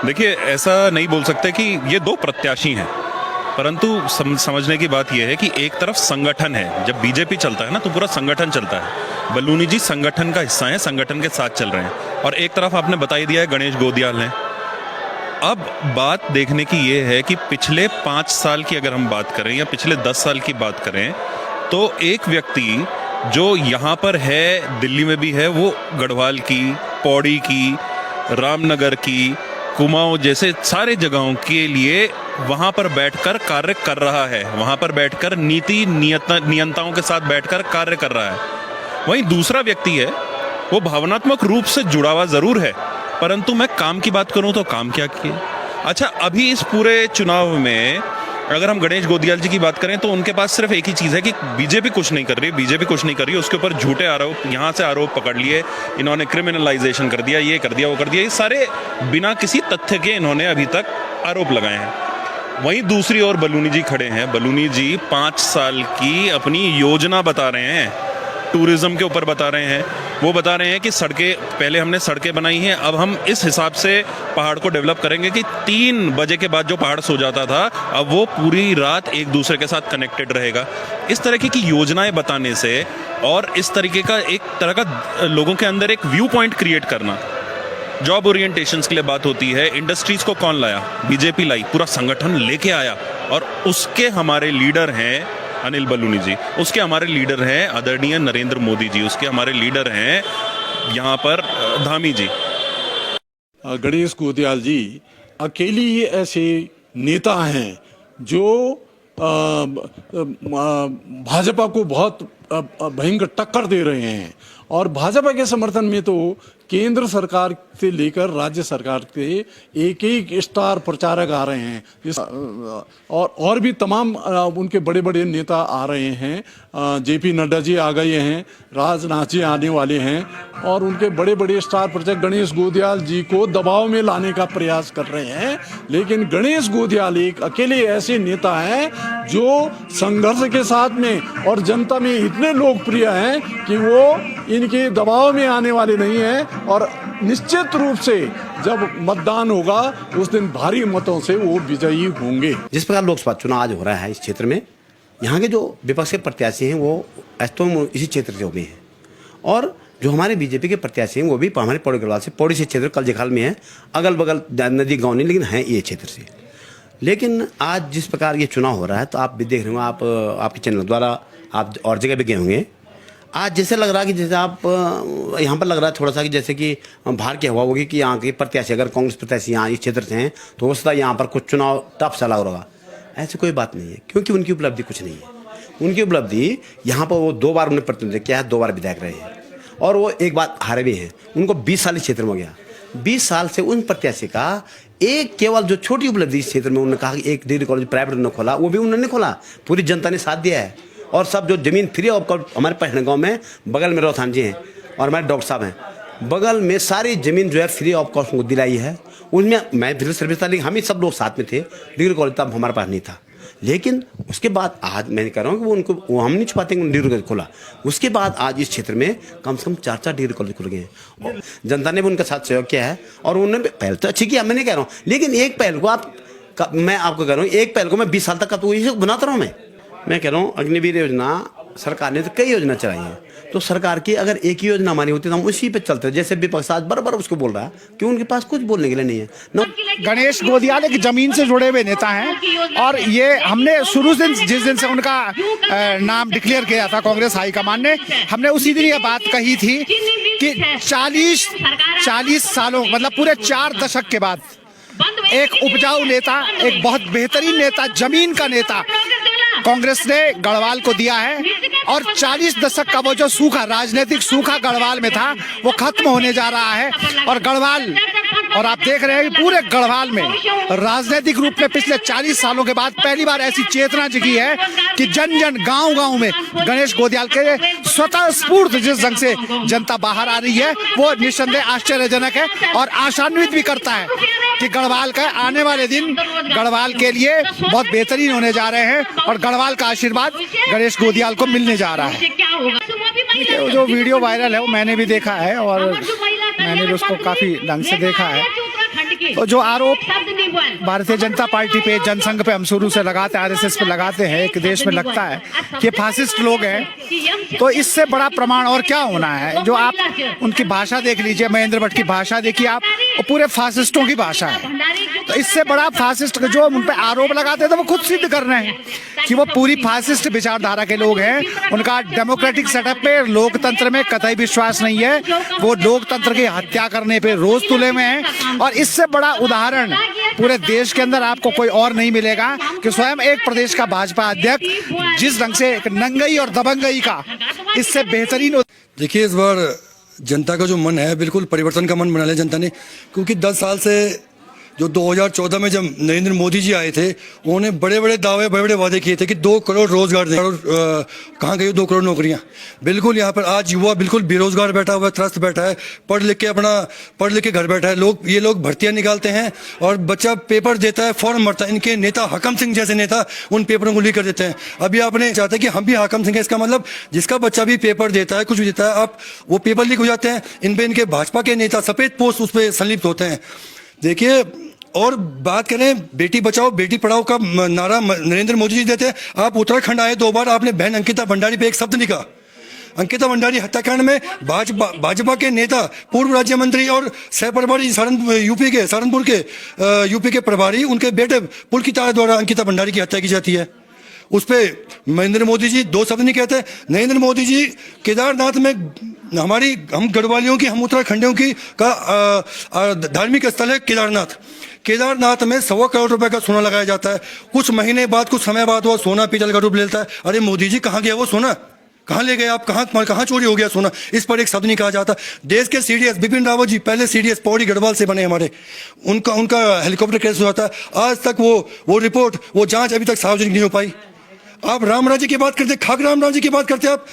देखिए, ऐसा नहीं बोल सकते कि ये दो प्रत्याशी हैं, परंतु समझने की बात यह है कि एक तरफ संगठन है। जब बीजेपी चलता है ना तो पूरा संगठन चलता है। बलूनी जी संगठन का हिस्सा है, संगठन के साथ चल रहे हैं। और एक तरफ आपने बता ही दिया है, गणेश गोदियाल हैं। अब बात देखने की ये है कि पिछले 5 साल की अगर हम बात करें या पिछले 10 साल की बात करें, तो एक व्यक्ति जो यहाँ पर है, दिल्ली में भी है, वो गढ़वाल की, पौड़ी की, रामनगर की, कुमाऊं जैसे सारे जगहों के लिए वहां पर बैठकर कार्य कर रहा है। वहां पर बैठकर नीति नियंताओं के साथ बैठकर कार्य कर रहा है। वहीं दूसरा व्यक्ति है, वो भावनात्मक रूप से जुड़ा हुआ जरूर है, परंतु मैं काम की बात करूं तो काम क्या किए। अच्छा, अभी इस पूरे चुनाव में अगर हम गणेश गोदियाल जी की बात करें तो उनके पास सिर्फ एक ही चीज़ है कि बीजेपी कुछ नहीं कर रही, बीजेपी कुछ नहीं कर रही। उसके ऊपर झूठे आरोप, यहाँ से आरोप पकड़ लिए, इन्होंने क्रिमिनलाइजेशन कर दिया, ये कर दिया, वो कर दिया। ये सारे बिना किसी तथ्य के इन्होंने अभी तक आरोप लगाए हैं। वहीं दूसरी ओर बलूनी जी खड़े हैं। बलूनी जी 5 साल की अपनी योजना बता रहे हैं, टूरिज्म के ऊपर बता रहे हैं। वो बता रहे हैं कि सड़कें, पहले हमने सड़कें बनाई हैं, अब हम इस हिसाब से पहाड़ को डेवलप करेंगे कि 3 बजे के बाद जो पहाड़ सो जाता था, अब वो पूरी रात एक दूसरे के साथ कनेक्टेड रहेगा। इस तरीके की योजनाएं बताने से और इस तरीके का एक तरह का लोगों के अंदर एक व्यू पॉइंट क्रिएट करना। जॉब ओरिएंटेशंस के लिए बात होती है। इंडस्ट्रीज को कौन लाया? बीजेपी लाई, पूरा संगठन लेके आया। और उसके हमारे लीडर हैं अनिल बलूनी जी, उसके हमारे लीडर हैं आदरणीय नरेंद्र मोदी जी, उसके हमारे लीडर हैं यहाँ पर धामी जी। गणेश गोदियाल जी अकेली ही ऐसे नेता हैं जो भाजपा को बहुत भयंकर टक्कर दे रहे हैं। और भाजपा के समर्थन में तो केंद्र सरकार से लेकर राज्य सरकार के एक एक स्टार प्रचारक आ रहे हैं। और भी तमाम उनके बड़े बड़े नेता आ रहे हैं। जेपी नड्डा जी आ गए हैं, राजनाथ जी आने वाले हैं, और उनके बड़े बड़े स्टार प्रचारक गणेश गोदियाल जी को दबाव में लाने का प्रयास कर रहे हैं। लेकिन गणेश गोदियाल एक अकेले ऐसे नेता हैं जो संघर्ष के साथ में और जनता में इतने लोकप्रिय हैं कि वो इनके दबाव में आने वाले नहीं हैं। और निश्चित रूप से जब मतदान होगा उस दिन भारी मतों से वो विजयी होंगे। जिस प्रकार लोकसभा चुनाव आज हो रहा है इस क्षेत्र में, यहाँ के जो विपक्ष के प्रत्याशी हैं वो वास्तव में इसी क्षेत्र से हुए हैं, और जो हमारे बीजेपी के प्रत्याशी हैं वो भी हमारे पौड़ी गढ़वाल से, पौड़ी से क्षेत्र कलजेखाल में है, अगल बगल नदी गाँव नहीं, लेकिन हैं ये क्षेत्र से। लेकिन आज जिस प्रकार ये चुनाव हो रहा है, तो आप भी देख रहे हो, आप आपके चैनल द्वारा आप और जगह भी गए होंगे। आज जैसे लग रहा है कि जैसे आप यहाँ पर लग रहा है थोड़ा सा कि जैसे कि बाहर की हवा होगी कि यहाँ के प्रत्याशी, अगर कांग्रेस प्रत्याशी यहाँ इस क्षेत्र से हैं तो हो सकता है यहाँ पर कुछ चुनाव टफ सा लग रहा होगा। ऐसी कोई बात नहीं है, क्योंकि उनकी उपलब्धि कुछ नहीं है। उनकी उपलब्धि यहाँ पर वो 2 बार उन्होंने प्रतिनिधित्व किया है, 2 बार विधायक रहे हैं, और वो 1 बार हारे भी हैं। उनको 20 साल इस क्षेत्र में हो गया। 20 साल से उन प्रत्याशी का एक केवल जो छोटी उपलब्धि इस क्षेत्र में, उन्होंने कहा कि एक डिग्री कॉलेज प्राइवेट उन्होंने खोला, वो भी उन्होंने खोला, पूरी जनता ने साथ दिया है। और सब जो जमीन फ्री ऑफ कॉस्ट, हमारे पहले गांव में बगल में रोहतान जी हैं और हमारे डॉक्टर साहब हैं, बगल में सारी जमीन जो है फ्री ऑफ कॉस्ट उनको दिलाई है। उनमें मैं फिर सर्विस था, लेकिन हम ही सब लोग साथ में थे। डिग्री कॉलेज तब हमारे पास नहीं था, लेकिन उसके बाद आज मैं कह रहा हूँ कि वो हम नहीं छुपाते हैं, डिग्री कॉलेज खोला। उसके बाद आज इस क्षेत्र में कम से कम 4 डिग्री कॉलेज खुल गए हैं, और जनता ने भी उनका साथ सहयोग किया है। और उन्होंने पहल तो अच्छी किया, मैं नहीं कह रहा हूँ, लेकिन एक पहल को मैं आपको कह रहा हूँ, एक पहल को मैं 20 साल तक का तो इसे बनाता रहा हूँ। मैं कह रहा हूँ अग्निवीर योजना सरकार ने तो कई योजना चलाई है, तो सरकार की अगर एक ही योजना हमारी होती तो हम उसी पे चलते। जैसे विपक्ष आज बराबर उसको बोल रहा है कि उनके पास कुछ बोलने के लिए नहीं है ना। गणेश गोदियाल एक जमीन से जुड़े हुए नेता हैं, और ये हमने शुरू से जिस दिन से उनका नाम डिक्लेयर किया था कांग्रेस हाईकमान ने, हमने उसी दिन ये बात कही थी कि 40 सालों, मतलब पूरे 4 दशक के बाद एक उपजाऊ नेता, एक बहुत बेहतरीन नेता, जमीन का नेता कांग्रेस ने गढ़वाल को दिया है। और 40 दशक का वो जो सूखा, राजनीतिक सूखा गढ़वाल में था, वो खत्म होने जा रहा है। और गढ़वाल, और आप देख रहे हैं कि पूरे गढ़वाल में राजनीतिक रूप में पिछले 40 सालों के बाद पहली बार ऐसी चेतना जगी है कि जन जन गांव-गांव में गणेश गोदियाल के स्वतः स्फूर्त जिस ढंग से जनता बाहर आ रही है, वो निस्संदेह आश्चर्यजनक है और आशान्वित भी करता है कि गढ़वाल का आने वाले दिन गढ़वाल के लिए बहुत बेहतरीन होने जा रहे हैं, और गढ़वाल का आशीर्वाद गणेश गोदियाल को मिलने जा रहा है। जो वीडियो वायरल है वो मैंने भी देखा है, और मैंने भी उसको काफी ढंग से देखा है। तो जो आरोप भारतीय जनता पार्टी पे, जनसंघ पे हम शुरू से लगाते, आरएसएस पे लगाते हैं, एक देश में लगता है कि फासिस्ट लोग हैं, तो इससे बड़ा प्रमाण और क्या होना है। जो आप उनकी भाषा देख लीजिए, महेंद्र भट्ट की भाषा देखिए आप, वो पूरे फासिस्टों की भाषा है। तो इससे बड़ा फासिस्ट जो उन पे आरोप लगाते हैं तो वो खुद सिद्ध कर रहे हैं कि वो पूरी फासिस्ट विचारधारा के लोग हैं। उनका डेमोक्रेटिक सेटअप पे, लोकतंत्र में कतई विश्वास नहीं है। वो लोकतंत्र की हत्या करने पे रोज तुले में हैं। और इससे बड़ा उदाहरण पूरे देश के अंदर आपको कोई और नहीं मिलेगा कि स्वयं एक प्रदेश का भाजपा अध्यक्ष जिस ढंग से नंगई और दबंगई का इससे बेहतरीन। देखिए, इस बार जनता का जो मन है बिल्कुल परिवर्तन का मन बना लिया जनता ने, क्योंकि 10 साल से जो 2014 में जब नरेंद्र मोदी जी आए थे, उन्होंने बड़े बड़े दावे, बड़े बड़े वादे किए थे कि 2 करोड़ रोजगार दें। कहाँ गई 2 करोड़ नौकरियां? बिल्कुल यहाँ पर आज युवा बिल्कुल बेरोजगार बैठा हुआ है, त्रस्त बैठा है, पढ़ लिख के घर बैठा है। ये लोग भर्तियां निकालते हैं और बच्चा पेपर देता है, फौरन मरता है। इनके नेता हाकम सिंह जैसे नेता उन पेपरों को लीक कर देते हैं। अभी आपने चाहते कि हम भी हाकम सिंह है, इसका मतलब जिसका बच्चा भी पेपर देता है, कुछ भी देता है, आप वो पेपर लीक हो जाते हैं। इन पे इनके भाजपा के नेता सफेद पोस्ट उस पर संलिप्त होते हैं। देखिए, और बात करें बेटी बचाओ बेटी पढ़ाओ का नारा नरेंद्र मोदी जी देते हैं। आप उत्तराखंड आए 2 बार, आपने बहन अंकिता भंडारी पे एक शब्द नहीं कहा। अंकिता भंडारी हत्याकांड में भाजपा के नेता, पूर्व राज्य मंत्री और सह प्रभारी यूपी के प्रभारी, उनके बेटे पुलकित द्वारा अंकिता भंडारी की हत्या की जाती है। उस पर नरेंद्र मोदी जी 2 शब्द नहीं कहते। नरेंद्र मोदी जी केदारनाथ में हम गढ़वालियों की, हम उत्तराखंडियों की का धार्मिक स्थल है केदारनाथ में 1.25 करोड़ रुपए का सोना लगाया जाता है। कुछ महीने बाद, कुछ समय बाद वो सोना पीतल का रूप लेता है। अरे मोदी जी, कहाँ गया वो सोना? कहाँ ले गए आप? कहाँ चोरी हो गया सोना? इस पर एक शब्द नहीं कहा जाता। देश के सीडीएस बिपिन रावत जी, पहले सीडीएस पौड़ी गढ़वाल से बने हमारे, उनका हेलीकॉप्टर क्रैश हुआ था। आज तक वो रिपोर्ट, वो जांच अभी तक सार्वजनिक नहीं हो पाई। आप राम राज्य की बात करते, खाक राम राज्य की बात करते आप।